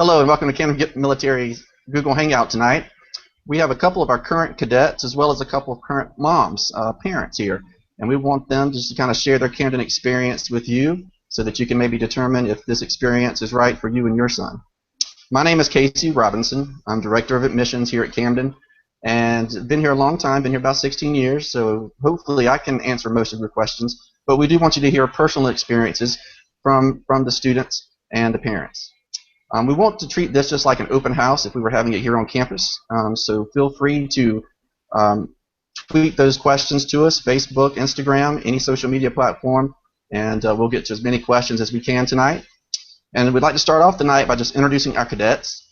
Hello and welcome to Camden Military's Google Hangout tonight. We have a couple of our current cadets as well as a couple of current moms, parents here, and we want them just to kind of share their Camden experience with you so that you can maybe determine if this experience is right for you and your son. My name is Casey Robinson. I'm Director of Admissions here at Camden and been here a long time, been here about 16 years, so hopefully I can answer most of your questions, but we do want you to hear personal experiences from the students and the parents. We want to treat this just like an open house if we were having it here on campus, so feel free to tweet those questions to us, Facebook, Instagram, any social media platform, and we'll get to as many questions as we can tonight. And we'd like to start off tonight by just introducing our cadets.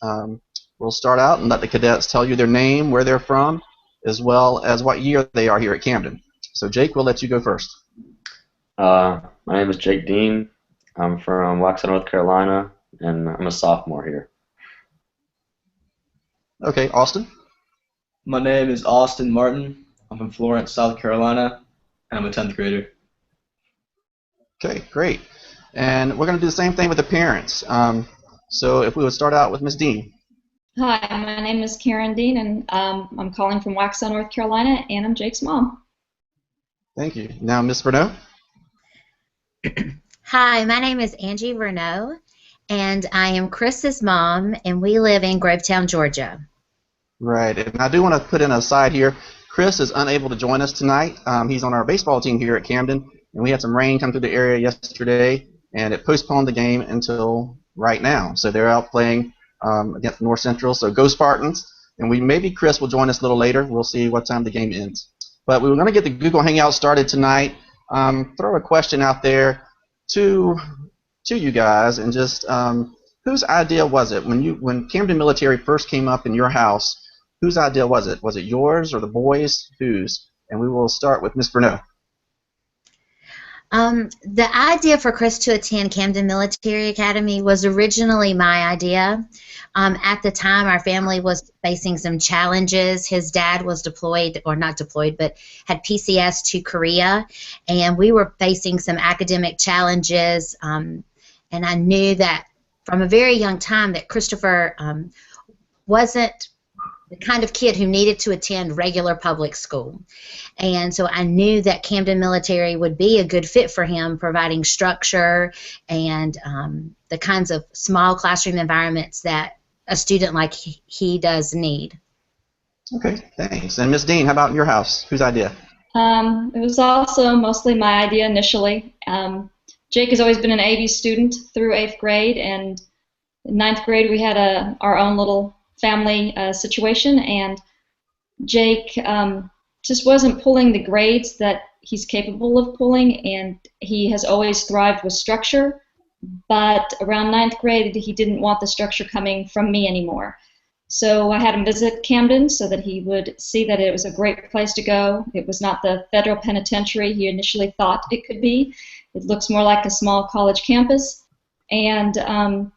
We'll start out and let the cadets tell you their name, where they're from, as well as what year they are here at Camden. So Jake, we'll let you go first. My name is Jake Dean. I'm from Waxhaw, North Carolina, and I'm a sophomore here. Okay, Austin? My name is Austin Martin. I'm from Florence, South Carolina, and I'm a 10th grader. Okay, great. And we're going to do the same thing with the parents. So if we would start out with Ms. Dean. Hi, my name is Karen Dean, and I'm calling from Waxhaw, North Carolina, and I'm Jake's mom. Thank you. Now, Ms. Verneau. Hi, my name is Angie Verneau, and I am Chris's mom, and we live in Grovetown, Georgia. Right, and I do want to put in a side here. Chris is unable to join us tonight. He's on our baseball team here at Camden, and we had some rain come through the area yesterday, and it postponed the game until right now. So they're out playing against North Central, so go Spartans. And maybe Chris will join us a little later. We'll see what time the game ends. But we were going to get the Google Hangout started tonight. Throw a question out there to you guys, and just whose idea was it when Camden Military first came up in your house? Whose idea was it? Was it yours or the boys? Whose? And we will start with Ms. Verneau. The idea for Chris to attend Camden Military Academy was originally my idea. At the time, our family was facing some challenges. His dad was deployed, or not deployed, but had PCS to Korea, and we were facing some academic challenges. And I knew that from a very young time that Christopher wasn't the kind of kid who needed to attend regular public school. And so I knew that Camden Military would be a good fit for him, providing structure and the kinds of small classroom environments that a student like he does need. Okay, thanks. And Ms. Dean, how about in your house? Whose idea? It was also mostly my idea initially. Jake has always been an AV student through 8th grade, and in 9th grade we had our own little family situation, and Jake just wasn't pulling the grades that he's capable of pulling, and he has always thrived with structure, but around 9th grade he didn't want the structure coming from me anymore. So I had him visit Camden so that he would see that it was a great place to go. It was not the federal penitentiary he initially thought it could be. It looks more like a small college campus, and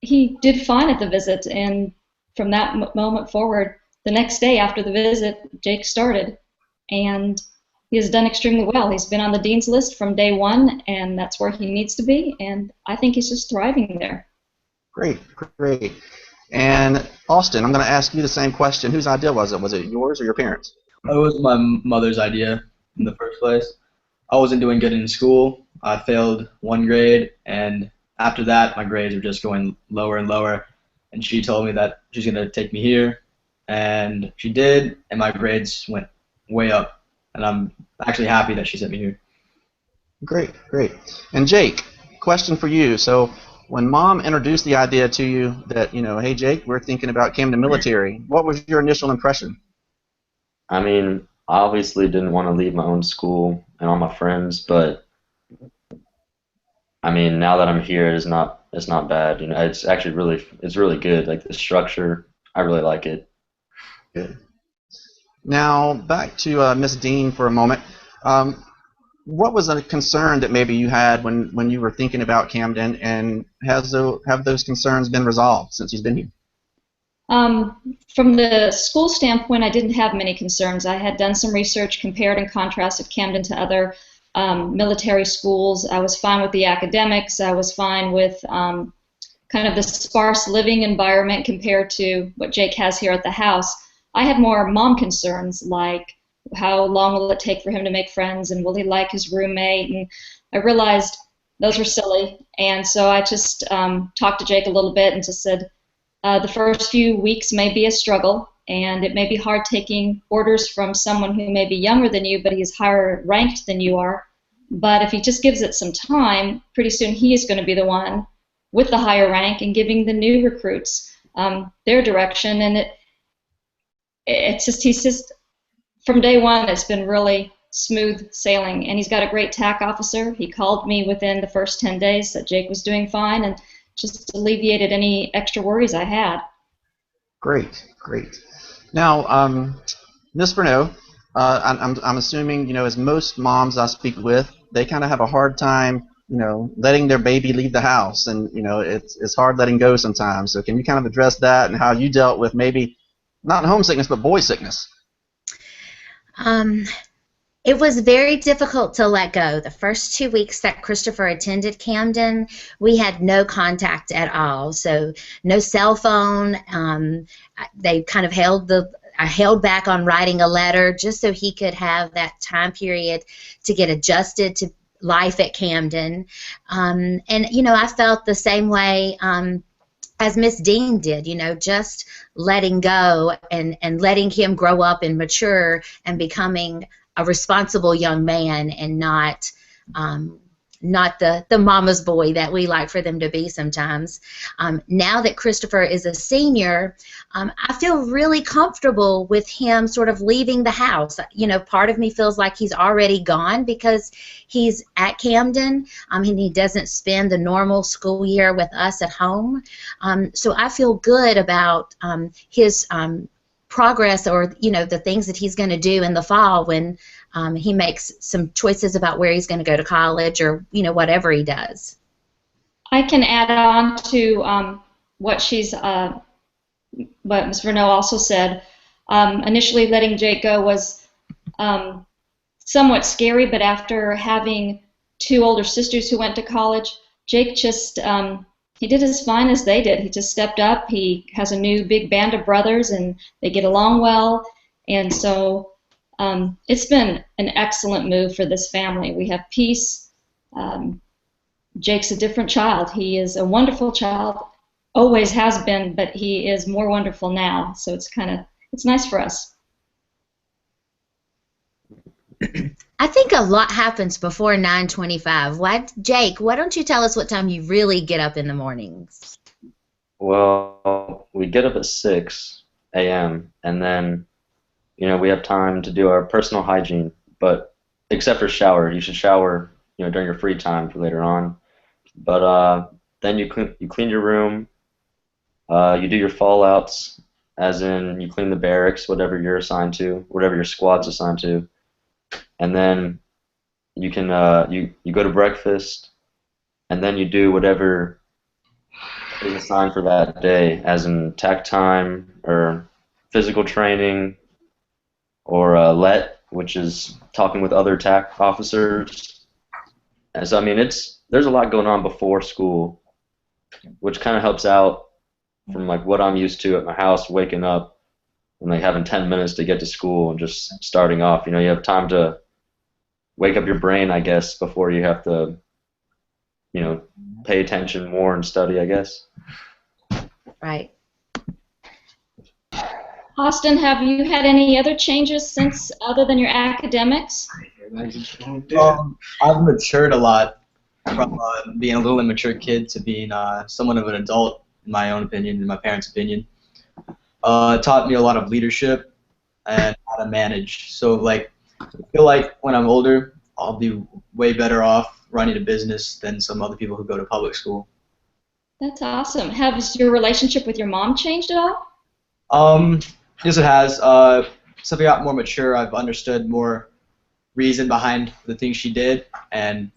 he did fine at the visit, and from that moment forward, the next day after the visit, Jake started, and he has done extremely well. He's been on the dean's list from day one, and that's where he needs to be, and I think he's just thriving there. Great, great. And Austin, I'm going to ask you the same question. Whose idea was it? Was it yours or your parents? It was my mother's idea in the first place. I wasn't doing good in school. I failed 1 grade, and after that, my grades were just going lower and lower. And she told me that she's going to take me here, and she did, and my grades went way up, and I'm actually happy that she sent me here. Great, great. And Jake, question for you. So when Mom introduced the idea to you that, hey Jake, we're thinking about Camden Military, what was your initial impression? I mean, I obviously didn't want to leave my own school and all my friends, but I mean, now that I'm here, it's not bad. It's actually really good. Like the structure, I really like it. Good. Now back to Miss Dean for a moment. What was a concern that maybe you had when you were thinking about Camden, and have those concerns been resolved since he's been here? From the school standpoint, I didn't have many concerns. I had done some research, compared and contrasted Camden to other military schools. I was fine with the academics. I was fine with kind of the sparse living environment compared to what Jake has here at the house, I had more mom concerns, like how long will it take for him to make friends, and will he like his roommate? And I realized those were silly, and so I just talked to Jake a little bit and just said, the first few weeks may be a struggle, and it may be hard taking orders from someone who may be younger than you, but he's higher ranked than you are. But if he just gives it some time, pretty soon he is going to be the one with the higher rank and giving the new recruits their direction. And he's just, from day one, it's been really smooth sailing. And he's got a great TAC officer. He called me within the first 10 days that Jake was doing fine and just alleviated any extra worries I had. Great, great. Now, Ms. Bruneau, I'm assuming, as most moms I speak with, they kind of have a hard time, letting their baby leave the house, and it's hard letting go sometimes. So can you kind of address that and how you dealt with maybe not homesickness but boy sickness? It was very difficult to let go. The first 2 weeks that Christopher attended Camden, we had no contact at all. So no cell phone. They kind of I held back on writing a letter just so he could have that time period to get adjusted to life at Camden. And, I felt the same way as Miss Dean did, just letting go and letting him grow up and mature and becoming a responsible young man and not the mama's boy that we like for them to be sometimes. Now that Christopher is a senior, I feel really comfortable with him sort of leaving the house. Part of me feels like he's already gone because he's at Camden and he doesn't spend the normal school year with us at home. So I feel good about his progress, or the things that he's going to do in the fall when he makes some choices about where he's going to go to college, or whatever he does. I can add on to what Ms. Renaud also said. Initially, letting Jake go was somewhat scary, but after having two older sisters who went to college, Jake just he did as fine as they did. He just stepped up. He has a new big band of brothers, and they get along well. And so it's been an excellent move for this family. We have peace. Jake's a different child. He is a wonderful child, always has been, but he is more wonderful now. So it's nice for us. I think a lot happens before 9:25. Jake, why don't you tell us what time you really get up in the mornings? Well, we get up at 6 a.m. and then, we have time to do our personal hygiene, but except for shower. You should shower, during your free time for later on. But then you clean your room. You do your fallouts, as in you clean the barracks, whatever you're assigned to, whatever your squad's assigned to. And then you can you go to breakfast, and then you do whatever is assigned for that day, as in TAC time or physical training, or LET, which is talking with other TAC officers. And so there's a lot going on before school, which kind of helps out from what I'm used to at my house, waking up and having 10 minutes to get to school and just starting off. You have time to wake up your brain, I guess, before you have to, pay attention more and study, I guess. Right. Austin, have you had any other changes since, other than your academics? I've matured a lot from being a little immature kid to being somewhat of an adult, in my own opinion, in my parents' opinion. It taught me a lot of leadership and how to manage. So, I feel like when I'm older, I'll be way better off running a business than some other people who go to public school. That's awesome. Has your relationship with your mom changed at all? Yes, it has. Since I got more mature, I've understood more reason behind the things she did, and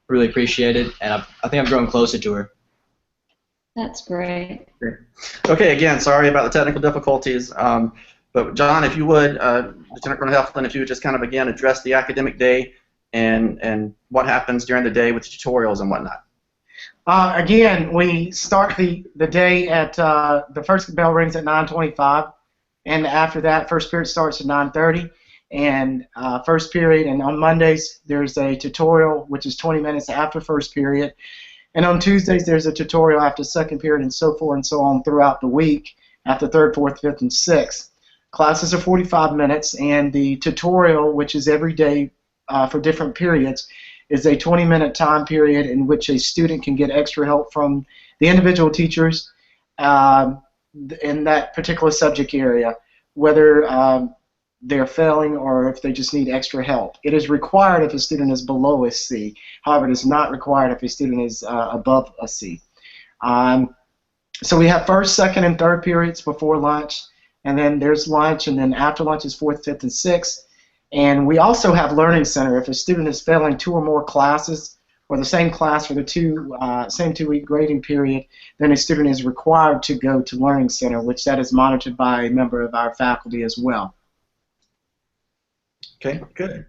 really appreciate it. And I think I've grown closer to her. That's great. Okay, again, sorry about the technical difficulties. But John, if you would, Lieutenant Colonel Heflin, if you would just kind of again address the academic day and what happens during the day with tutorials and whatnot. Again, we start the day at the first bell rings at 9:25, and after that, first period starts at 9:30. And first period, and on Mondays there's a tutorial which is 20 minutes after first period, and on Tuesdays there's a tutorial after second period, and so forth and so on throughout the week after third, fourth, fifth, and sixth. Classes are 45 minutes, and the tutorial, which is every day for different periods, is a 20-minute time period in which a student can get extra help from the individual teachers in that particular subject area, whether they're failing or if they just need extra help. It is required if a student is below a C. However, it is not required if a student is above a C. So we have first, second, and third periods before lunch, and then there's lunch, and then after lunch is fourth, fifth, and sixth. And we also have Learning Center. If a student is failing 2 or more classes, or the same class for the same 2-week grading period, then a student is required to go to Learning Center, which that is monitored by a member of our faculty as well. Okay, good.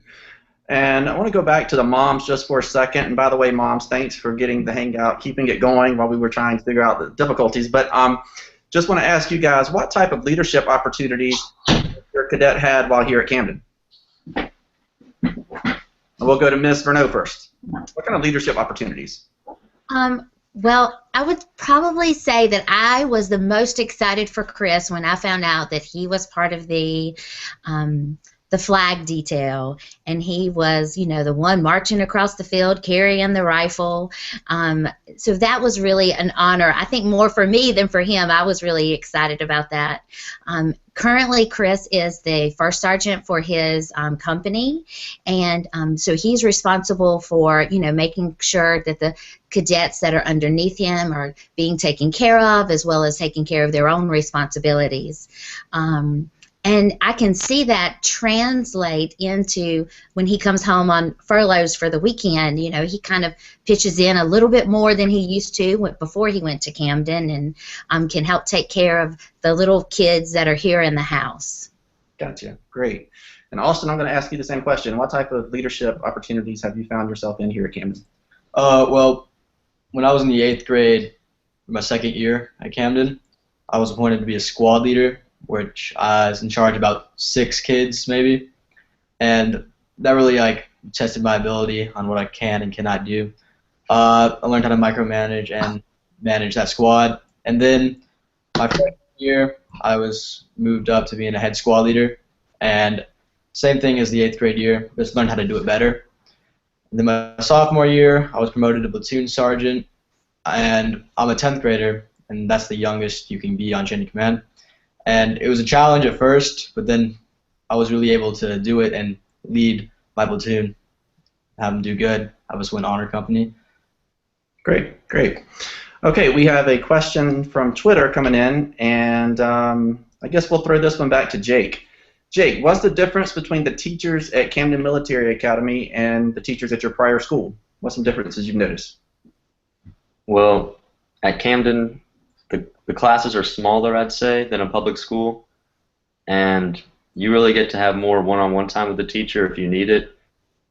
And I want to go back to the moms just for a second. And by the way, moms, thanks for getting the Hangout, keeping it going while we were trying to figure out the difficulties. But just want to ask you guys, what type of leadership opportunities your cadet had while here at Camden? We'll go to Ms. Verneau first. What kind of leadership opportunities? Well, I would probably say that I was the most excited for Chris when I found out that he was part of the flag detail, and he was, you know, the one marching across the field carrying the rifle. So that was really an honor, I think more for me than for him. I was really excited about that. Currently, Chris is the first sergeant for his company, and so he's responsible for, you know, making sure that the cadets that are underneath him are being taken care of, as well as taking care of their own responsibilities. And I can see that translate into when he comes home on furloughs for the weekend. You know, he kind of pitches in a little bit more than he used to before he went to Camden, and can help take care of the little kids that are here in the house. Gotcha. Great. And Austin, I'm going to ask you the same question. What type of leadership opportunities have you found yourself in here at Camden? Well, when I was in the 8th grade, my second year at Camden, I was appointed to be a squad leader, which I was in charge of about 6 kids maybe, and that really tested my ability on what I can and cannot do. I learned how to micromanage and manage that squad, and then my freshman year I was moved up to being a head squad leader, and same thing as the 8th grade year, just learned how to do it better. And then my sophomore year I was promoted to platoon sergeant, and I'm a 10th grader, and that's the youngest you can be on chain of command. And it was a challenge at first, but then I was really able to do it and lead my platoon, have them do good, have us win honor company. Great, great. Okay, we have a question from Twitter coming in, and I guess we'll throw this one back to Jake. Jake, what's the difference between the teachers at Camden Military Academy and the teachers at your prior school? What's some differences you've noticed? Well, at Camden, the classes are smaller, I'd say, than a public school, and you really get to have more one-on-one time with the teacher if you need it.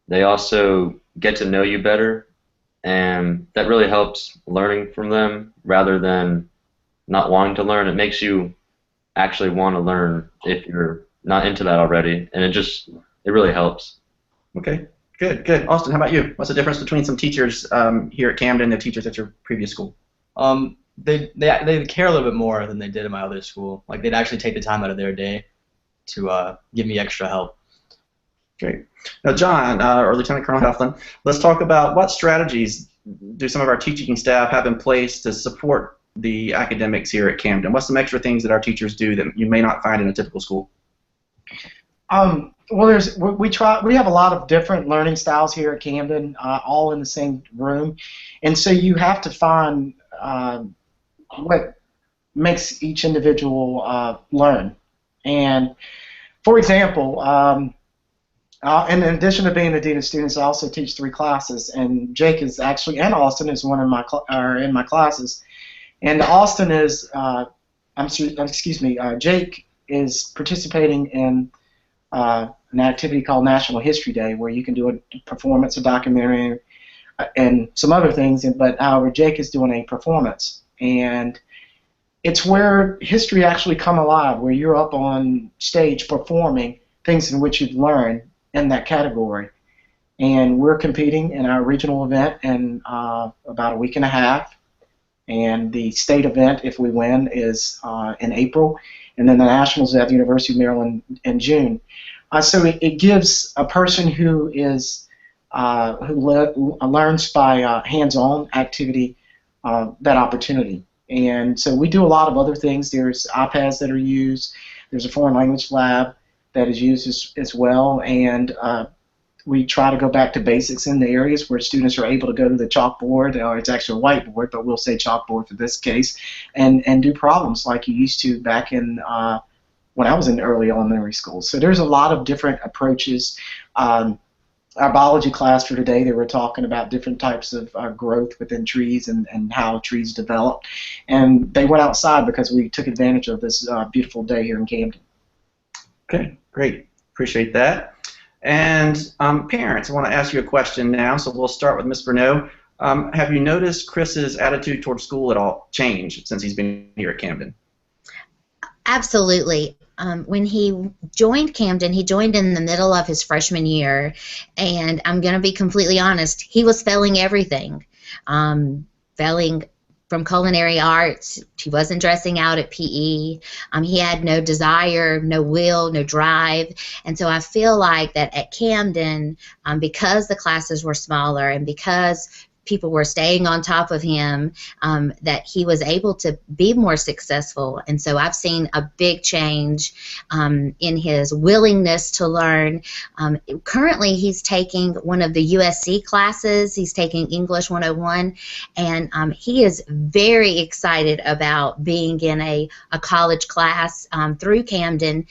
They also get to know you better, and that really helps learning from them rather than not wanting to learn. It makes you actually want to learn if you're not into that already, and it really helps. Okay, good, good. Austin, how about you? What's the difference between some teachers here at Camden and the teachers at your previous school? They care a little bit more than they did in my other school. Like, they'd actually take the time out of their day to give me extra help. Great. Now, John, or Lieutenant Colonel Heflin, let's talk about what strategies do some of our teaching staff have in place to support the academics here at Camden? What's some extra things that our teachers do that you may not find in a typical school? Well, we have a lot of different learning styles here at Camden, all in the same room, and so you have to find what makes each individual learn. And for example, in addition to being the dean of students, I also teach 3 classes, and Jake is actually, and Austin is one of my in my classes, and Austin is, Jake is participating in an activity called National History Day, where you can do a performance, a documentary, and some other things. But however, Jake is doing a performance, and it's where history actually come alive, where you're up on stage performing things in which you've learned in that category. And we're competing in our regional event in about a week and a half. And the state event, if we win, is in April. And then the nationals at the University of Maryland in June. So it gives a person who is learns by hands-on activity that opportunity. And so we do a lot of other things. There's iPads that are used. There's a foreign language lab that is used as well. And we try to go back to basics in the areas where students are able to go to the chalkboard, or it's actually a whiteboard, but we'll say chalkboard for this case, and do problems like you used to back in when I was in early elementary school. So there's a lot of different approaches. Our biology class for today, they were talking about different types of growth within trees and how trees develop. And they went outside because we took advantage of this beautiful day here in Camden. Okay, great. Appreciate that. And parents, I want to ask you a question now, so we'll start with Ms. Bruneau. Have you noticed Chris's attitude towards school at all change since he's been here at Camden? Absolutely. When he joined Camden, he joined in the middle of his freshman year, and I'm going to be completely honest, he was failing everything. Failing from culinary arts, he wasn't dressing out at PE, he had no desire, no will, no drive, and so I feel like that at Camden, because the classes were smaller and because people were staying on top of him, that he was able to be more successful. And so I've seen a big change in his willingness to learn. Currently, he's taking one of the USC classes. He's taking English 101, and he is very excited about being in a college class through Camden.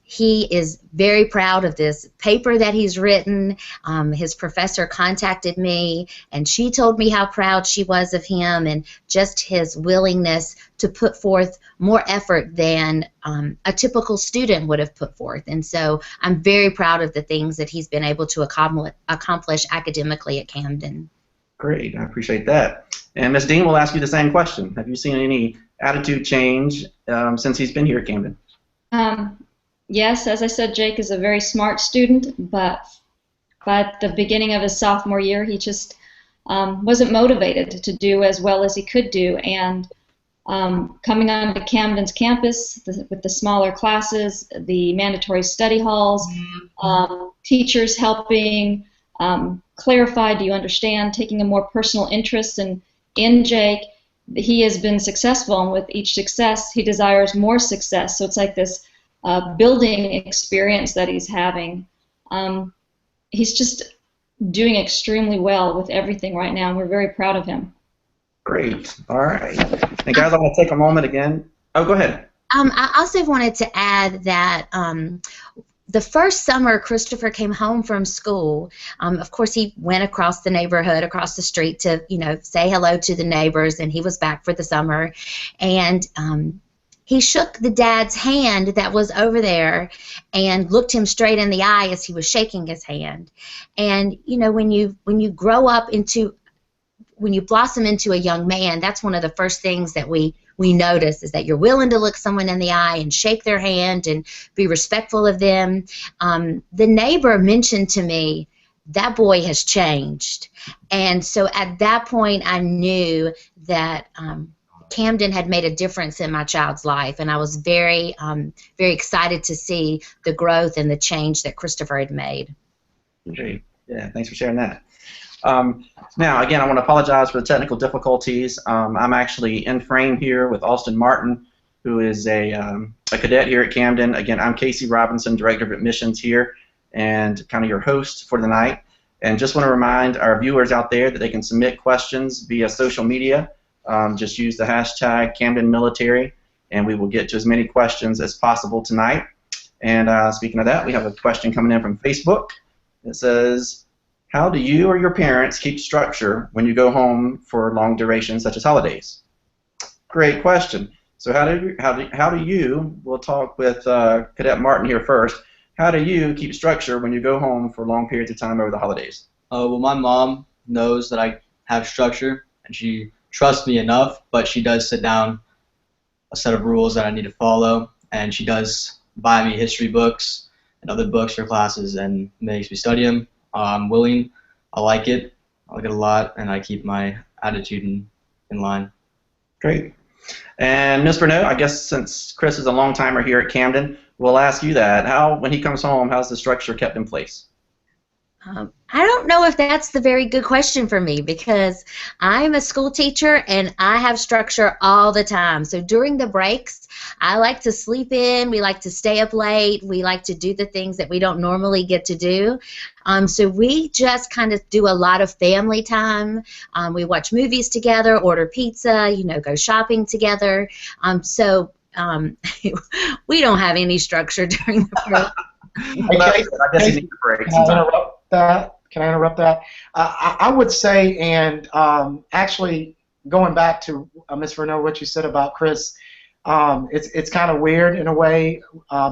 He is very proud of this paper that he's written. His professor contacted me, and she told me how proud she was of him and just his willingness to put forth more effort than a typical student would have put forth. And so I'm very proud of the things that he's been able to accomplish academically at Camden. Great, I appreciate that. And Ms. Dean will ask you the same question. Have you seen any attitude change since he's been here at Camden? Yes, as I said, Jake is a very smart student, but at the beginning of his sophomore year, he just wasn't motivated to do as well as he could do. And coming onto Camden's campus with the smaller classes, the mandatory study halls, teachers helping clarify, do you understand, taking a more personal interest in Jake, he has been successful, and with each success, he desires more success. So it's like this building experience that he's having. He's just doing extremely well with everything right now, and we're very proud of him. Great. All right. And guys, I want to take a moment again. Oh, go ahead. I also wanted to add that the first summer Christopher came home from school, of course he went across the neighborhood, across the street to, say hello to the neighbors, and he was back for the summer. And he shook the dad's hand that was over there and looked him straight in the eye as he was shaking his hand. And when you grow up when you blossom into a young man, that's one of the first things that we notice, is that you're willing to look someone in the eye and shake their hand and be respectful of them. The neighbor mentioned to me, that boy has changed. And so at that point I knew that Camden had made a difference in my child's life, and I was very, very excited to see the growth and the change that Christopher had made. Great. Yeah, thanks for sharing that. Now, again, I want to apologize for the technical difficulties. I'm actually in frame here with Austin Martin, who is a cadet here at Camden. Again, I'm Casey Robinson, Director of Admissions here, and kind of your host for the night. And just want to remind our viewers out there that they can submit questions via social media. Just use the hashtag Camden Military, and we will get to as many questions as possible tonight. And speaking of that, we have a question coming in from Facebook. It says, how do you or your parents keep structure when you go home for long durations such as holidays? Great question. So how do you, we'll talk with Cadet Martin here first, how do you keep structure when you go home for long periods of time over the holidays? Well, my mom knows that I have structure, and she trusts me enough, but she does sit down a set of rules that I need to follow, and she does buy me history books and other books for classes and makes me study them. I'm willing. I like it a lot, and I keep my attitude in line. Great. And Ms. Burnett, I guess since Chris is a long timer here at Camden, we'll ask you that. How, when he comes home, how's the structure kept in place? I don't know if that's the very good question for me, because I'm a school teacher and I have structure all the time. So during the breaks, I like to sleep in, we like to stay up late, we like to do the things that we don't normally get to do. So we just kind of do a lot of family time. We watch movies together, order pizza, you know, go shopping together. We don't have any structure during the break. I guess you need a break. Can I interrupt that? I would say, and actually going back to Ms. Renault, what you said about Chris, it's kind of weird in a way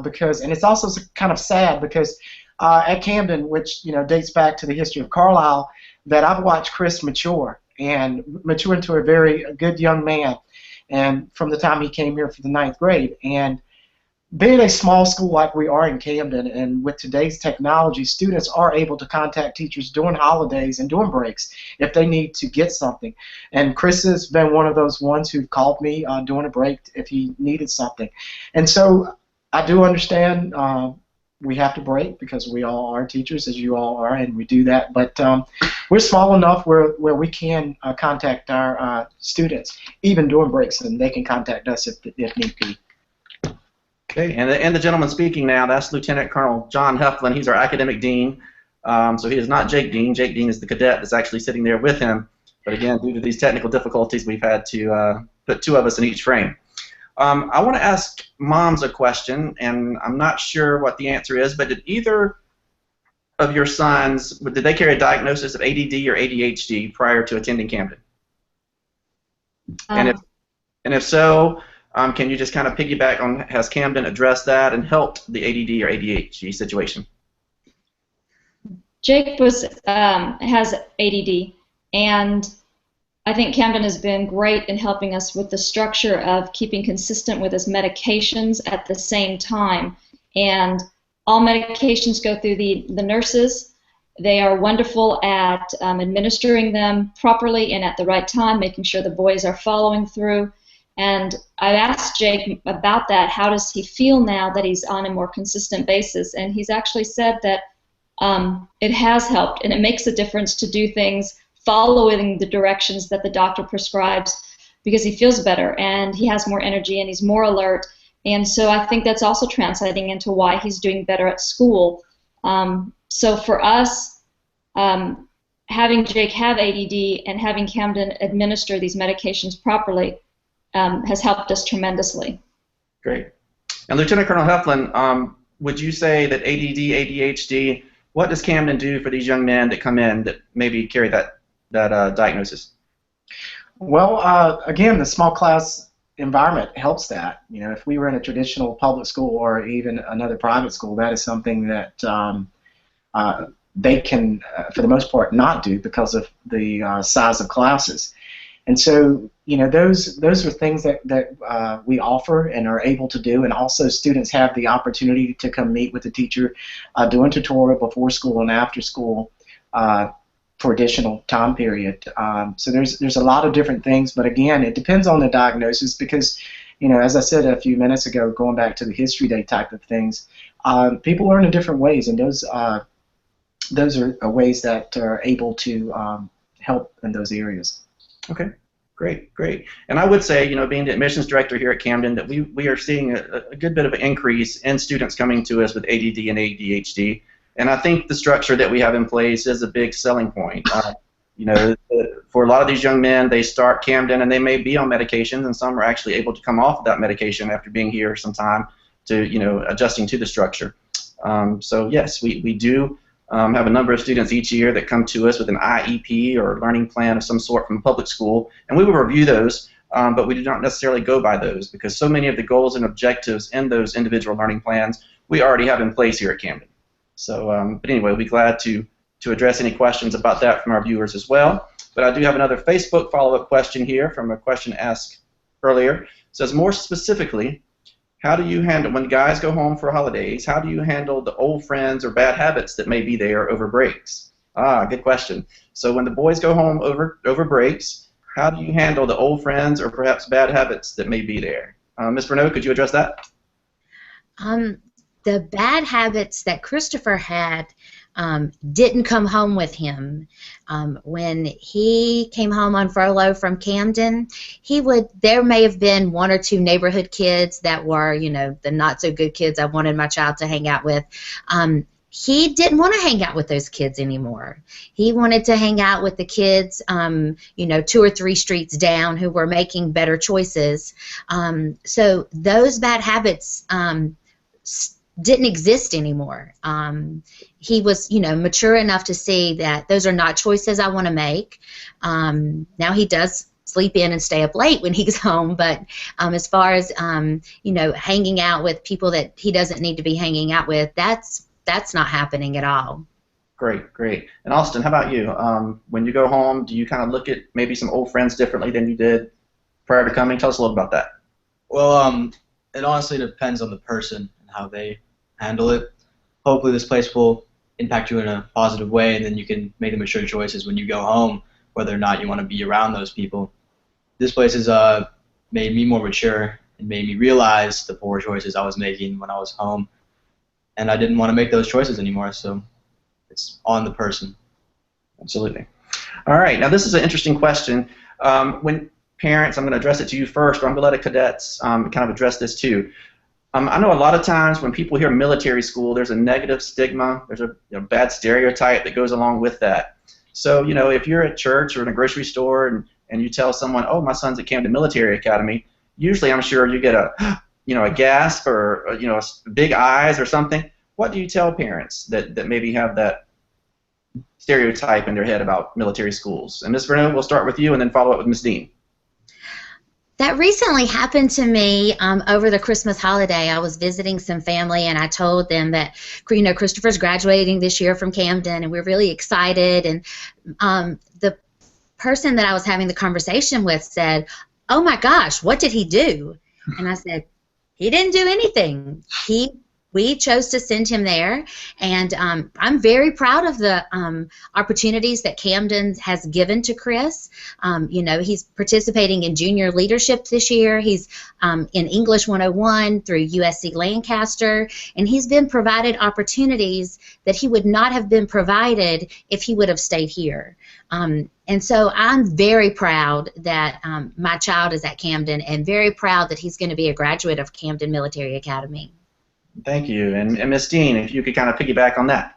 because, and it's also kind of sad because at Camden, which dates back to the history of Carlisle, that I've watched Chris mature into a very good young man, and from the time he came here for the 9th grade. And being a small school like we are in Camden, and with today's technology, students are able to contact teachers during holidays and during breaks if they need to get something. And Chris has been one of those ones who called me during a break if he needed something. And so I do understand we have to break because we all are teachers, as you all are, and we do that. But we're small enough where we can contact our students even during breaks, and they can contact us if need be. Okay, and the gentleman speaking now, that's Lieutenant Colonel John Heflin. He's our academic dean. So he is not Jake Dean. Jake Dean is the cadet that's actually sitting there with him. But again, due to these technical difficulties, we've had to put 2 of us in each frame. I want to ask moms a question, and I'm not sure what the answer is, but did either of your sons, did they carry a diagnosis of ADD or ADHD prior to attending Camden? And if so, can you just kind of piggyback on, has Camden addressed that and helped the ADD or ADHD situation? Jake has ADD, and I think Camden has been great in helping us with the structure of keeping consistent with his medications at the same time. And all medications go through the nurses. They are wonderful at administering them properly and at the right time, making sure the boys are following through. And I asked Jake about that. How does he feel now that he's on a more consistent basis? And he's actually said that it has helped, and it makes a difference to do things following the directions that the doctor prescribes, because he feels better and he has more energy and he's more alert. And so I think that's also translating into why he's doing better at school. So for us, having Jake have ADD and having Camden administer these medications properly has helped us tremendously. Great. And Lieutenant Colonel Heflin, would you say that ADD, ADHD, what does Camden do for these young men that come in that maybe carry that diagnosis? Well, again, the small class environment helps that. If we were in a traditional public school or even another private school, that is something that they can, for the most part, not do because of the size of classes. And so, those are things that we offer and are able to do, and also students have the opportunity to come meet with the teacher, doing tutorial before school and after school for additional time period. So there's a lot of different things, but again, it depends on the diagnosis because, as I said a few minutes ago, going back to the history day type of things, people learn in different ways, and those are ways that are able to help in those areas. Okay. Great. And I would say, being the admissions director here at Camden, that we are seeing a good bit of an increase in students coming to us with ADD and ADHD. And I think the structure that we have in place is a big selling point. For a lot of these young men, they start Camden and they may be on medications, and some are actually able to come off of that medication after being here some time to, adjusting to the structure. So yes, we do have a number of students each year that come to us with an IEP or learning plan of some sort from public school, and we will review those, but we do not necessarily go by those because so many of the goals and objectives in those individual learning plans we already have in place here at Camden. So, but anyway, we'll be glad to to address any questions about that from our viewers as well. But I do have another Facebook follow-up question here from a question asked earlier. It says, more specifically, how do you handle, when guys go home for holidays, how do you handle the old friends or bad habits that may be there over breaks? Ah, good question. So when the boys go home over breaks, how do you handle the old friends or perhaps bad habits that may be there? Ms. Bruneau, could you address that? The bad habits that Christopher had didn't come home with him. When he came home on furlough from Camden, there may have been one or two neighborhood kids that were, the not so good kids I wanted my child to hang out with. He didn't want to hang out with those kids anymore. He wanted to hang out with the kids, 2 or 3 streets down who were making better choices. So those bad habits didn't exist anymore. He was, mature enough to see that those are not choices I want to make. Now he does sleep in and stay up late when he's home, but as far as, hanging out with people that he doesn't need to be hanging out with, that's not happening at all. Great, great. And Austin, how about you? When you go home, do you kind of look at maybe some old friends differently than you did prior to coming? Tell us a little about that. Well, it honestly depends on the person and how they handle it. Hopefully this place will impact you in a positive way, and then you can make the mature choices when you go home, whether or not you want to be around those people. This place has made me more mature and made me realize the poor choices I was making when I was home, and I didn't want to make those choices anymore, so it's on the person. Absolutely. All right, now this is an interesting question. When parents, I'm going to address it to you first, or I'm going to let the cadets kind of address this too. I know a lot of times when people hear military school, there's a negative stigma, there's a bad stereotype that goes along with that. So, if you're at church or in a grocery store and you tell someone, oh, my son's at Camden Military Academy, usually I'm sure you get a gasp or, big eyes or something. What do you tell parents that maybe have that stereotype in their head about military schools? And Ms. Bruneau, we'll start with you and then follow up with Ms. Dean. That recently happened to me over the Christmas holiday. I was visiting some family, and I told them that, Christopher's graduating this year from Camden, and we're really excited. And the person that I was having the conversation with said, oh my gosh, what did he do? And I said, he didn't do anything. We chose to send him there, and I'm very proud of the opportunities that Camden has given to Chris. He's participating in junior leadership this year. He's in English 101 through USC Lancaster, and he's been provided opportunities that he would not have been provided if he would have stayed here. And so I'm very proud that my child is at Camden, and very proud that he's going to be a graduate of Camden Military Academy. Thank you. And Ms. Dean, if you could kind of piggyback on that.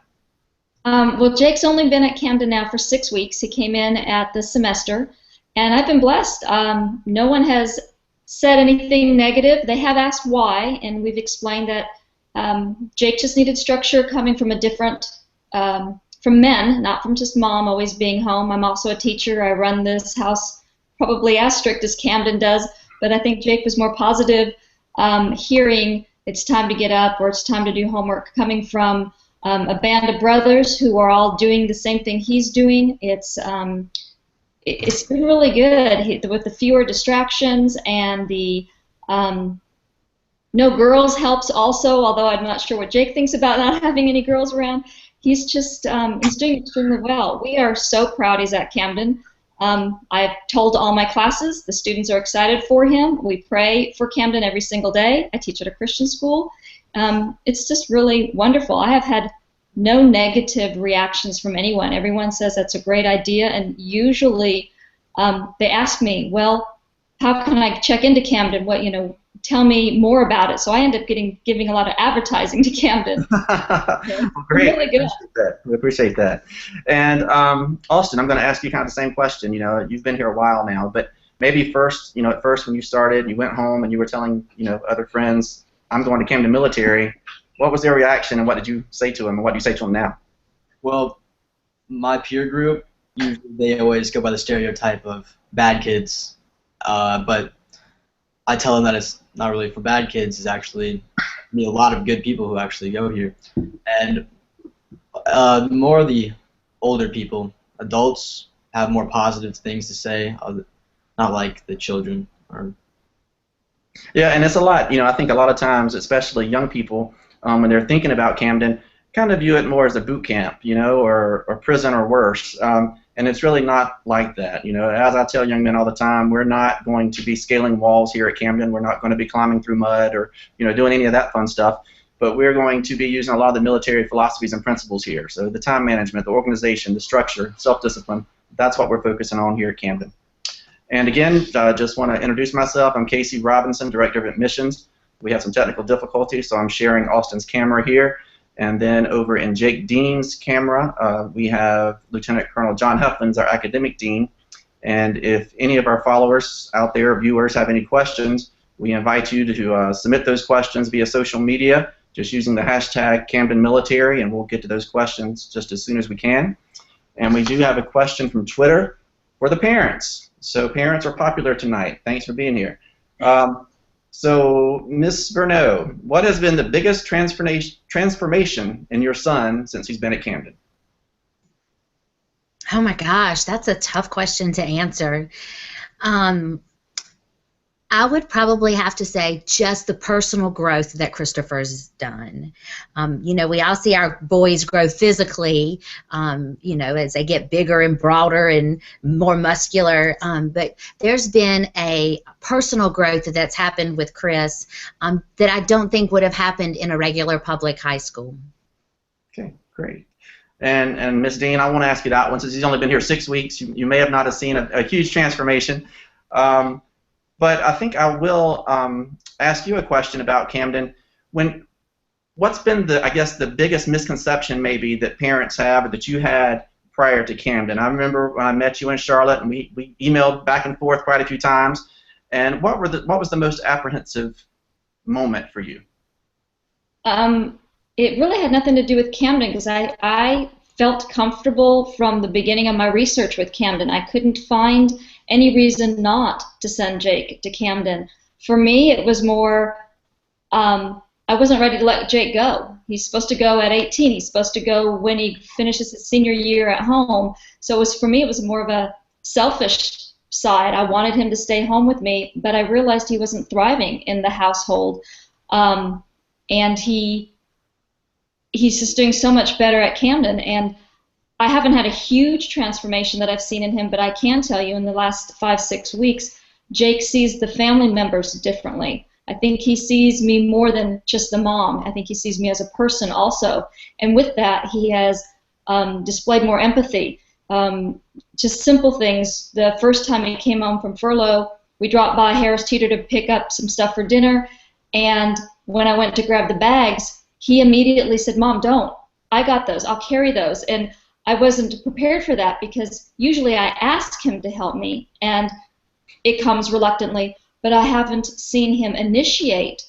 Well, Jake's only been at Camden now for 6 weeks. He came in at the semester, and I've been blessed. No one has said anything negative. They have asked why, and we've explained that Jake just needed structure coming from a different, from men, not from just mom always being home. I'm also a teacher. I run this house probably as strict as Camden does, but I think Jake was more positive hearing it's time to get up or it's time to do homework coming from a band of brothers who are all doing the same thing he's doing. It's been really good with the fewer distractions, and the no girls helps also, although I'm not sure what Jake thinks about not having any girls around. He's just he's doing extremely well. We are so proud he's at Camden. I've told all my classes, the students are excited for him. We pray for Camden every single day. I teach at a Christian school. It's just really wonderful. I have had no negative reactions from anyone. Everyone says that's a great idea, and usually they ask me, well, how can I check into Camden? Tell me more about it. So I end up giving a lot of advertising to Camden. Well, great. Really good. We appreciate that. And Austin, I'm going to ask you kind of the same question. You've been here a while now, but maybe first, at first when you started, you went home and you were telling, other friends, I'm going to Camden Military. What was their reaction, and what did you say to them, and what do you say to them now? Well, my peer group, usually they always go by the stereotype of bad kids, but I tell them that it's not really for bad kids. It's actually a lot of good people who actually go here. And the more the older people. Adults have more positive things to say, not like the children. Yeah, and it's a lot. I think a lot of times, especially young people, when they're thinking about Camden, kind of view it more as a boot camp, or prison or worse. And it's really not like that. As I tell young men all the time, we're not going to be scaling walls here at Camden. We're not going to be climbing through mud or doing any of that fun stuff. But we're going to be using a lot of the military philosophies and principles here. So the time management, the organization, the structure, self-discipline, that's what we're focusing on here at Camden. And again, just want to introduce myself. I'm Casey Robinson, Director of Admissions. We have some technical difficulties, so I'm sharing Austin's camera here. And then over in Jake Dean's camera, we have Lieutenant Colonel John Huffman's our academic dean. And if any of our followers out there, viewers, have any questions, we invite you to submit those questions via social media, just using the hashtag Camden Military, and we'll get to those questions just as soon as we can. And we do have a question from Twitter for the parents. So parents are popular tonight. Thanks for being here. So Ms. Verneau, what has been the biggest transformation in your son since he's been at Camden? Oh my gosh, that's a tough question to answer. I would probably have to say just the personal growth that Christopher's done. We all see our boys grow physically, as they get bigger and broader and more muscular. But there's been a personal growth that's happened with Chris that I don't think would have happened in a regular public high school. Okay, great. And Ms. Dean, I want to ask you that one. Since he's only been here 6 weeks, you may have not have seen a huge transformation. But I think I will ask you a question about Camden. What's been the biggest misconception maybe that parents have or that you had prior to Camden? I remember when I met you in Charlotte, and we emailed back and forth quite a few times. And what was the most apprehensive moment for you? It really had nothing to do with Camden, because I felt comfortable from the beginning of my research with Camden. I couldn't find any reason not to send Jake to Camden. For me, it was more, I wasn't ready to let Jake go. He's supposed to go at 18. He's supposed to go when he finishes his senior year at home. So for me, it was more of a selfish side. I wanted him to stay home with me, but I realized he wasn't thriving in the household. And he's just doing so much better at Camden. And I haven't had a huge transformation that I've seen in him, but I can tell you in the last 5-6 weeks, Jake sees the family members differently. I think he sees me more than just the mom. I think he sees me as a person also. And with that, he has displayed more empathy. Just simple things. The first time he came home from furlough, we dropped by Harris Teeter to pick up some stuff for dinner. And when I went to grab the bags, he immediately said, "Mom, don't. I got those. I'll carry those." And I wasn't prepared for that, because usually I ask him to help me, and it comes reluctantly. But I haven't seen him initiate,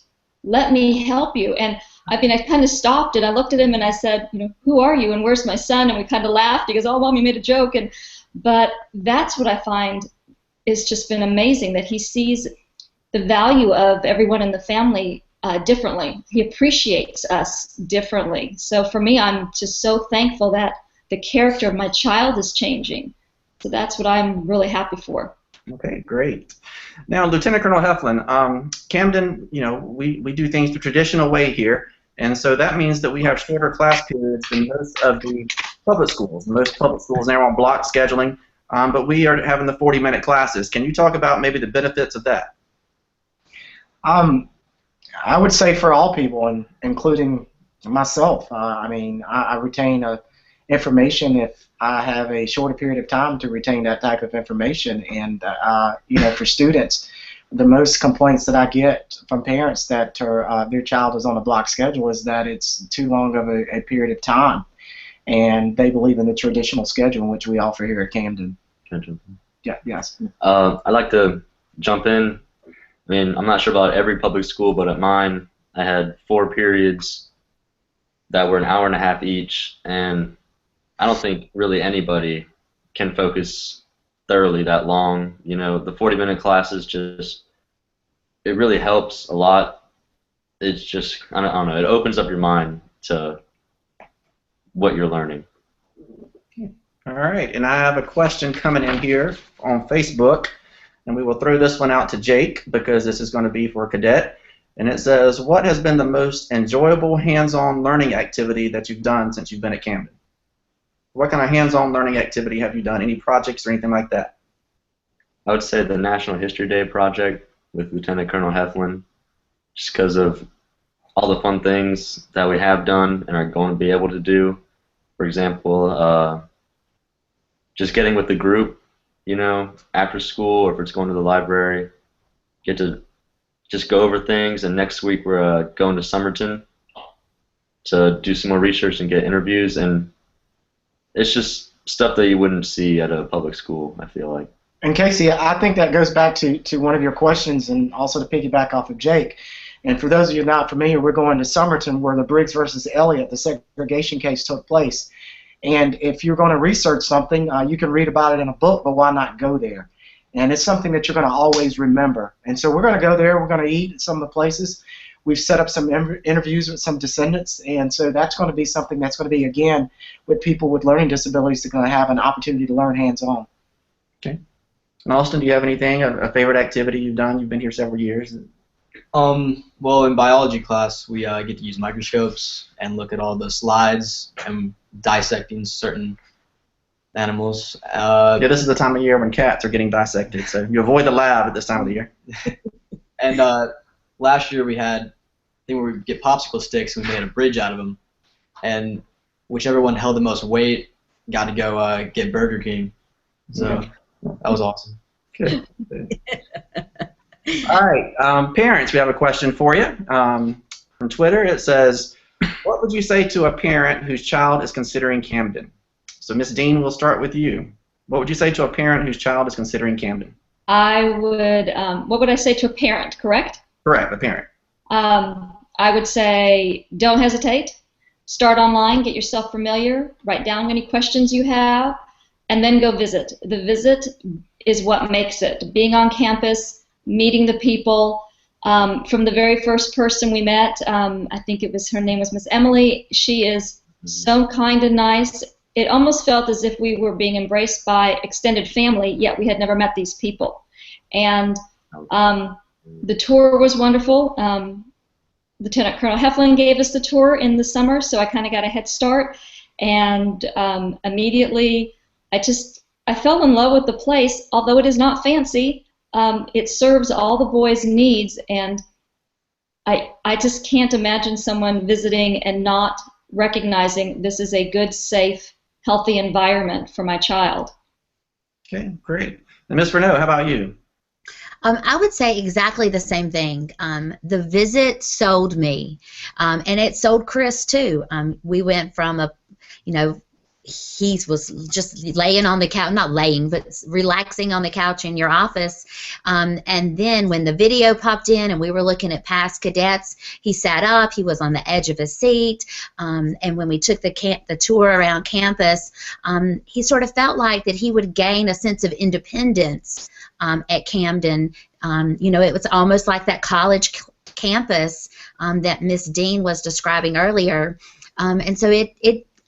"Let me help you." And I kind of stopped, and I looked at him and I said, "Who are you, and where's my son?" And we kind of laughed. He goes, "Oh, Mom, you made a joke." But that's what I find has just been amazing, that he sees the value of everyone in the family differently. He appreciates us differently. So for me, I'm just so thankful that the character of my child is changing. So that's what I'm really happy for. Okay, great. Now, Lieutenant Colonel Heflin, Camden, we do things the traditional way here, and so that means that we have shorter class periods than most of the public schools. Most public schools now are on block scheduling, but we are having the 40-minute classes. Can you talk about maybe the benefits of that? I would say for all people, including myself. I retain information if I have a shorter period of time to retain that type of information. And for students, the most complaints that I get from parents that their child is on a block schedule is that it's too long of a period of time, and they believe in the traditional schedule which we offer here at Camden. Yeah. Yes. I'd like to jump in. I'm not sure about every public school, but at mine, I had 4 periods that were an hour and a half each, and I don't think really anybody can focus thoroughly that long. The 40-minute classes it really helps a lot. It's just, I don't know, it opens up your mind to what you're learning. All right, and I have a question coming in here on Facebook, and we will throw this one out to Jake because this is going to be for a cadet. And it says, what has been the most enjoyable hands-on learning activity that you've done since you've been at Camden? What kind of hands-on learning activity have you done? Any projects or anything like that? I would say the National History Day project with Lieutenant Colonel Heflin, just because of all the fun things that we have done and are going to be able to do. For example, just getting with the group, you know, after school, or if it's going to the library, get to just go over things. And next week we're going to Somerton to do some more research and get interviews, and it's just stuff that you wouldn't see at a public school, I feel like. And Casey, I think that goes back to one of your questions, and also to piggyback off of Jake. And for those of you not familiar, we're going to Somerton, where the Briggs versus Elliott, the segregation case, took place. And if you're going to research something, you can read about it in a book, but why not go there? And it's something that you're going to always remember. And so we're going to go there. We're going to eat at some of the places. We've set up some interviews with some descendants, and so that's going to be something that's going to be, again, with people with learning disabilities that are going to have an opportunity to learn hands-on. Okay. And Austin, do you have anything, a favorite activity you've done? You've been here several years. Well, in biology class, we get to use microscopes and look at all the slides and dissecting certain animals. Yeah, this is the time of year when cats are getting dissected, so you avoid the lab at this time of the year. And last year we had a thing where we get popsicle sticks and we made a bridge out of them, and whichever one held the most weight got to go get Burger King. So that was awesome. Good. All right, parents, we have a question for you from Twitter. It says, what would you say to a parent whose child is considering Camden? So, Ms. Dean, we'll start with you. What would you say to a parent whose child is considering Camden? I would, what would I say to a parent, correct? Correct, a parent. I would say don't hesitate. Start online, get yourself familiar, write down any questions you have, and then go visit. The visit is what makes it. Being on campus, meeting the people. From the very first person we met, I think her name was Miss Emily. She is so kind and nice. It almost felt as if we were being embraced by extended family, yet we had never met these people. And the tour was wonderful. Lieutenant Colonel Heflin gave us the tour in the summer, so I kind of got a head start. And immediately, I fell in love with the place. Although it is not fancy, it serves all the boys' needs, and I just can't imagine someone visiting and not recognizing this is a good, safe, healthy environment for my child. Okay, great. And Ms. Renaud, how about you? I would say exactly the same thing. The visit sold me, and it sold Chris too. We went from he was just laying on the couch, not laying, but relaxing on the couch in your office. And then when the video popped in and we were looking at past cadets, he sat up, he was on the edge of his seat. And when we took the tour around campus, he sort of felt like that he would gain a sense of independence at Camden. It was almost like that college campus that Miss Dean was describing earlier. And so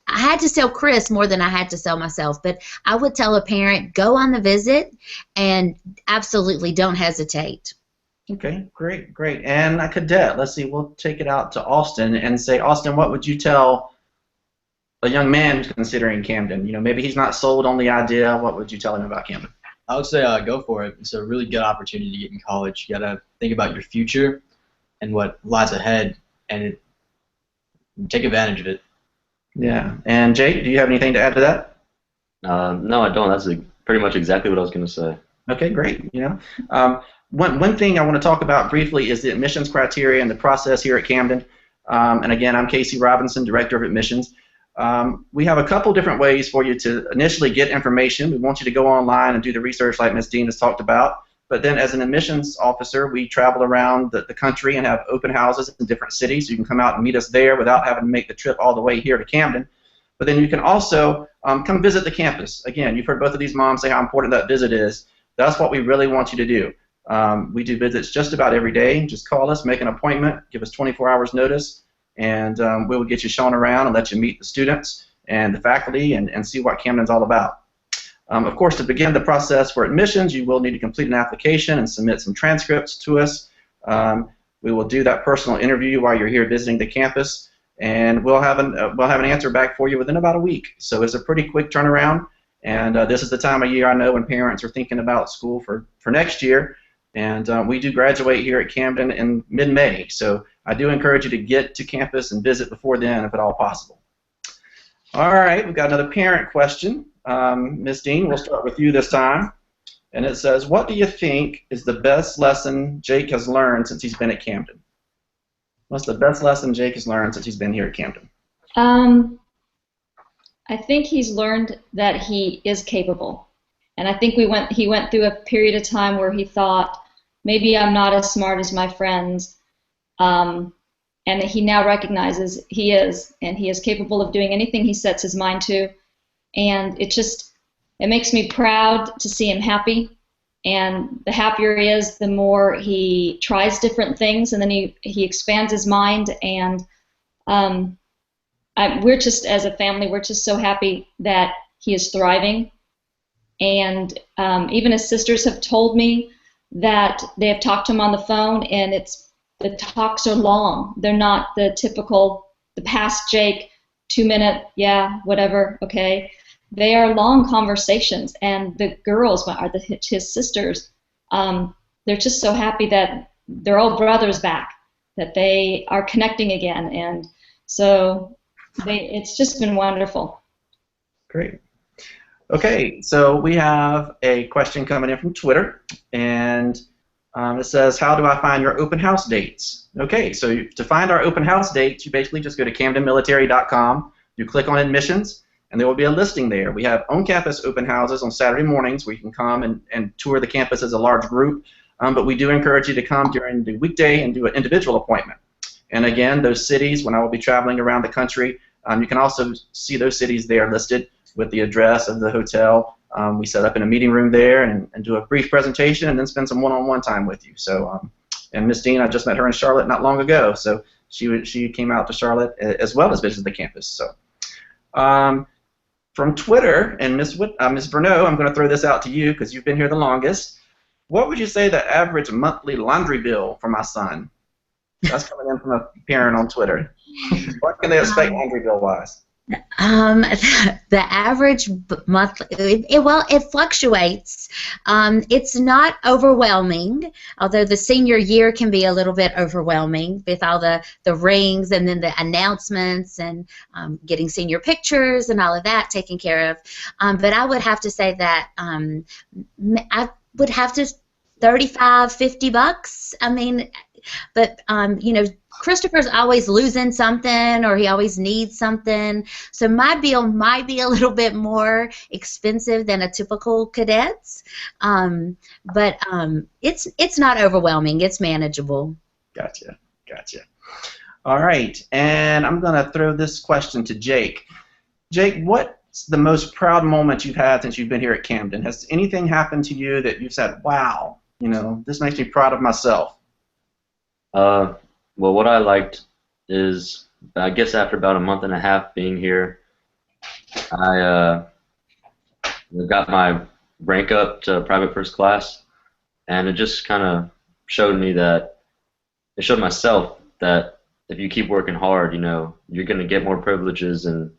I had to sell Chris more than I had to sell myself, but I would tell a parent, go on the visit and absolutely don't hesitate. Okay, great. And a cadet, let's see, we'll take it out to Austin and say, Austin, what would you tell a young man who's considering Camden? Maybe he's not sold on the idea. What would you tell him about Camden? I would say go for it. It's a really good opportunity to get in college. You got to think about your future and what lies ahead, and take advantage of it. Yeah. And Jake, do you have anything to add to that? No, I don't. That's pretty much exactly what I was going to say. Okay, great. One thing I want to talk about briefly is the admissions criteria and the process here at Camden. And again, I'm Casey Robinson, Director of Admissions. We have a couple different ways for you to initially get information. We want you to go online and do the research like Ms. Dean has talked about. But then as an admissions officer, we travel around the country and have open houses in different cities. You can come out and meet us there without having to make the trip all the way here to Camden. But then you can also come visit the campus. Again, you've heard both of these moms say how important that visit is. That's what we really want you to do. We do visits just about every day. Just call us, make an appointment, give us 24 hours notice, and we will get you shown around and let you meet the students and the faculty and see what Camden's all about. Of course, to begin the process for admissions, you will need to complete an application and submit some transcripts to us. We will do that personal interview while you're here visiting the campus, and we'll have an answer back for you within about a week. So it's a pretty quick turnaround, and this is the time of year I know when parents are thinking about school for next year. And we do graduate here at Camden in mid-May, so I do encourage you to get to campus and visit before then if at all possible. All right, we've got another parent question. Ms. Dean, we'll start with you this time. And it says, what do you think is the best lesson Jake has learned since he's been at Camden? What's the best lesson Jake has learned since he's been here at Camden? I think he's learned that he is capable. And I think he went through a period of time where he thought, maybe I'm not as smart as my friends. And he now recognizes he is, and he is capable of doing anything he sets his mind to. And it makes me proud to see him happy. And the happier he is, the more he tries different things, and then he expands his mind. And we're just, as a family, we're just so happy that he is thriving. And even his sisters have told me that they have talked to him on the phone, and the talks are long. They're not the typical, the past Jake, 2-minute, yeah, whatever, okay. They are long conversations, and the girls, his sisters, they're just so happy that their old brother's back, that they are connecting again, and so it's just been wonderful. Great. Okay, so we have a question coming in from Twitter, and it says, how do I find your open house dates? Okay, so to find our open house dates, you basically just go to camdenmilitary.com, you click on admissions, and there will be a listing there. We have on-campus open houses on Saturday mornings where you can come and tour the campus as a large group, but we do encourage you to come during the weekday and do an individual appointment. And again, those cities, when I will be traveling around the country, you can also see those cities there listed with the address of the hotel. We set up in a meeting room there and do a brief presentation and then spend some one-on-one time with you. So, and Miss Dean, I just met her in Charlotte not long ago, so she came out to Charlotte as well as visited the campus. So, from Twitter, and Miss Bruneau, I'm going to throw this out to you because you've been here the longest. What would you say the average monthly laundry bill for my son? That's coming in from a parent on Twitter. What can they expect laundry bill-wise? The average monthly, it fluctuates. It's not overwhelming, although the senior year can be a little bit overwhelming with all the rings and then the announcements and getting senior pictures and all of that taken care of. But I would have to say that I would have to $35-50. I mean, but you know, Christopher's always losing something or he always needs something, so my bill might be a little bit more expensive than a typical cadet's, but it's not overwhelming. It's manageable. Gotcha. All right, and I'm going to throw this question to Jake. Jake, what's the most proud moment you've had since you've been here at Camden? Has anything happened to you that you've said, wow, you know, this makes me proud of myself? Well, what I liked is, I guess after about a month and a half being here, I got my rank up to private first class, and it just kind of showed me that, it showed myself that if you keep working hard, you know, you're going to get more privileges and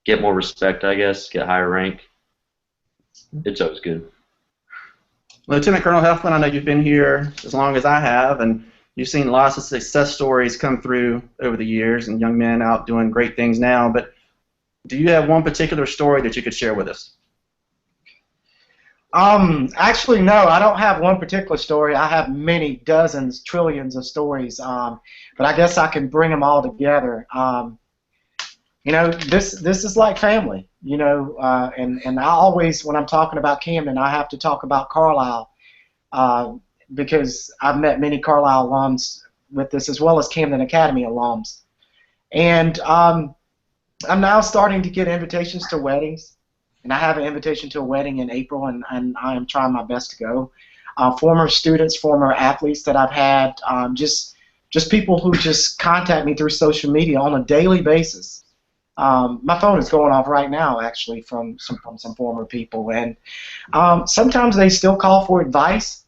get more respect, I guess, get higher rank. It's always good. Lieutenant Colonel Heflin, I know you've been here as long as I have, and you've seen lots of success stories come through over the years and young men out doing great things now, but do you have one particular story that you could share with us? Actually, no, I don't have one particular story. I have many dozens, trillions of stories, but I guess I can bring them all together. You know, this is like family, you know, and I always, when I'm talking about Camden, I have to talk about Carlisle, because I've met many Carlisle alums with this, as well as Camden Academy alums. And I'm now starting to get invitations to weddings, and I have an invitation to a wedding in April, and I am trying my best to go. Former students, former athletes that I've had, just people who just contact me through social media on a daily basis My phone is going off right now, actually, from some former people, and sometimes they still call for advice,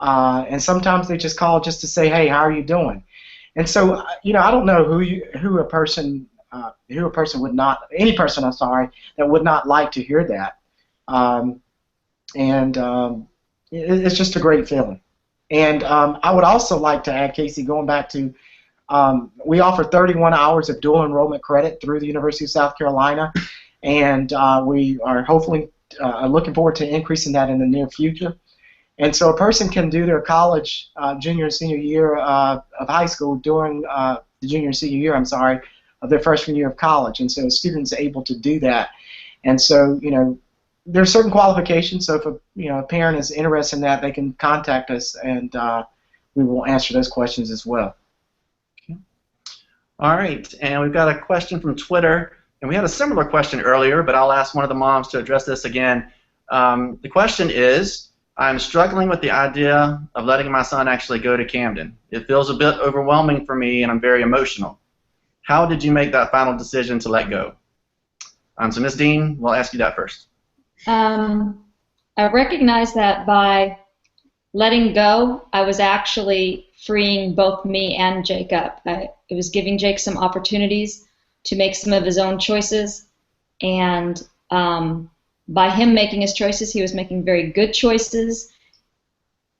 and sometimes they just call just to say, "Hey, how are you doing?" And so, I don't know who a person would not, any person, I'm sorry, that would not like to hear that, and it's just a great feeling. And I would also like to add, Casey, going back to we offer 31 hours of dual enrollment credit through the University of South Carolina, and we are hopefully looking forward to increasing that in the near future. And so a person can do their college junior and senior year of high school during the junior and senior year, of their freshman year of college. And so a student's able to do that. And so, there are certain qualifications. So if a parent is interested in that, they can contact us, and we will answer those questions as well. All right, and we've got a question from Twitter, and we had a similar question earlier, but I'll ask one of the moms to address this again. The question is, I'm struggling with the idea of letting my son actually go to Camden. It feels a bit overwhelming for me, and I'm very emotional. How did you make that final decision to let go? So Ms. Dean, we'll ask you that first. I recognize that by letting go, I was actually freeing both me and Jake up. It was giving Jake some opportunities to make some of his own choices, and by him making his choices, he was making very good choices,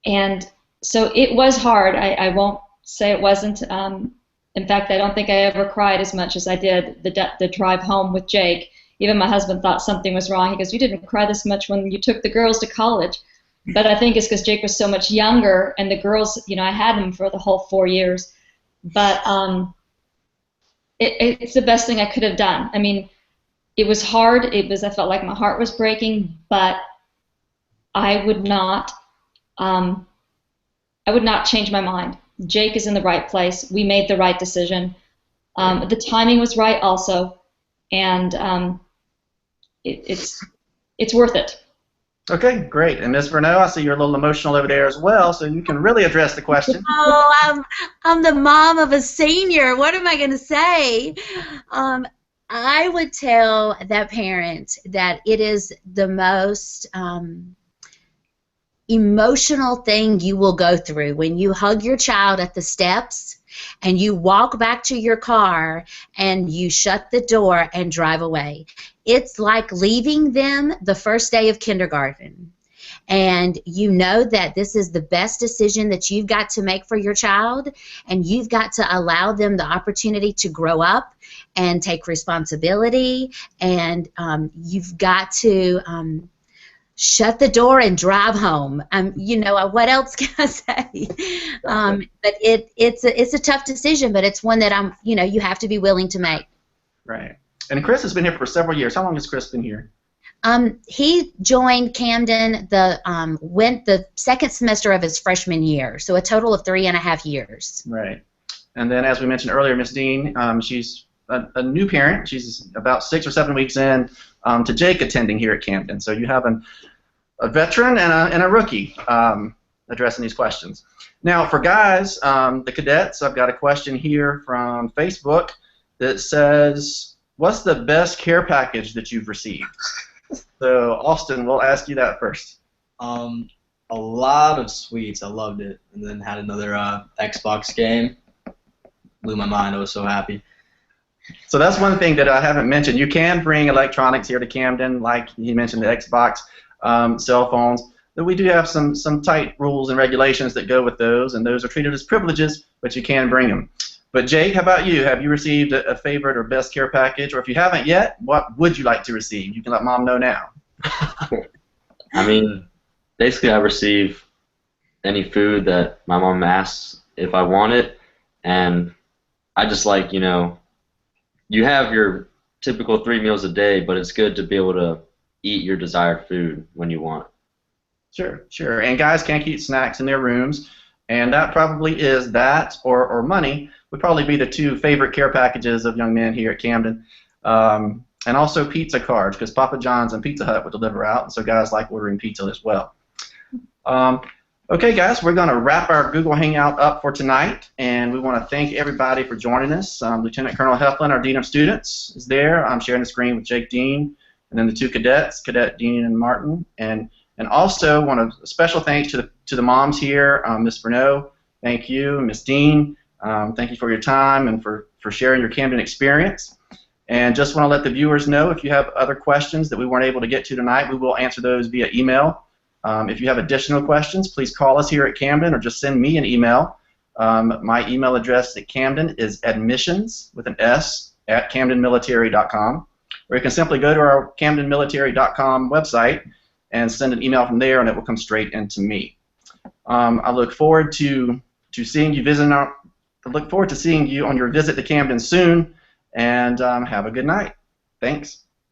and so it was hard. I won't say it wasn't. In fact, I don't think I ever cried as much as I did the drive home with Jake. Even my husband thought something was wrong. He goes, "You didn't cry this much when you took the girls to college." But I think it's because Jake was so much younger, and the girls, I had him for the whole 4 years. But it's the best thing I could have done. I mean, it was hard. I felt like my heart was breaking, but I would not change my mind. Jake is in the right place. We made the right decision. The timing was right also, and it's worth it. Okay, great. And Ms. Verneau, I see you're a little emotional over there as well, so you can really address the question. Oh, I'm the mom of a senior. What am I going to say? I would tell that parent that it is the most emotional thing you will go through when you hug your child at the steps and you walk back to your car and you shut the door and drive away. It's like leaving them the first day of kindergarten. And you know that this is the best decision that you've got to make for your child, and you've got to allow them the opportunity to grow up and take responsibility, and you've got to shut the door and drive home. What else can I say? But it's a tough decision, but it's one that you have to be willing to make. Right. And Chris has been here for several years. How long has Chris been here? He joined Camden the second semester of his freshman year, so a total of 3.5 years. Right. And then, as we mentioned earlier, Ms. Dean, she's a new parent. She's about 6 or 7 weeks in to Jake attending here at Camden. So you have a veteran and a rookie addressing these questions. Now, for guys, the cadets, I've got a question here from Facebook that says, what's the best care package that you've received? So, Austin, we'll ask you that first. A lot of sweets. I loved it. And then had another Xbox game. Blew my mind. I was so happy. So that's one thing that I haven't mentioned. You can bring electronics here to Camden, like he mentioned, the Xbox, cell phones. But we do have some tight rules and regulations that go with those, and those are treated as privileges, but you can bring them. But Jake, how about you? Have you received a favorite or best care package? Or if you haven't yet, what would you like to receive? You can let Mom know now. I mean, basically I receive any food that my mom asks if I want it, and I just like, you have your typical 3 meals a day, but it's good to be able to eat your desired food when you want. Sure. And guys can keep snacks in their rooms, and that probably is that or money would probably be the 2 favorite care packages of young men here at Camden. And also pizza cards, because Papa John's and Pizza Hut would deliver out, and so guys like ordering pizza as well. Okay, guys, we're going to wrap our Google Hangout up for tonight, and we want to thank everybody for joining us. Lieutenant Colonel Heflin, our Dean of Students, is there. I'm sharing the screen with Jake Dean, and then the two cadets, Cadet Dean and Martin, and also want a special thanks to the moms here, Ms. Bruneau, thank you, Ms. Dean, thank you for your time and for sharing your Camden experience. And just want to let the viewers know, if you have other questions that we weren't able to get to tonight, we will answer those via email. If you have additional questions, please call us here at Camden or just send me an email. My email address at Camden is admissions, with an S, at camdenmilitary.com. Or you can simply go to our camdenmilitary.com website and send an email from there, and it will come straight into me. I look forward to seeing you on your visit to Camden soon, and have a good night. Thanks.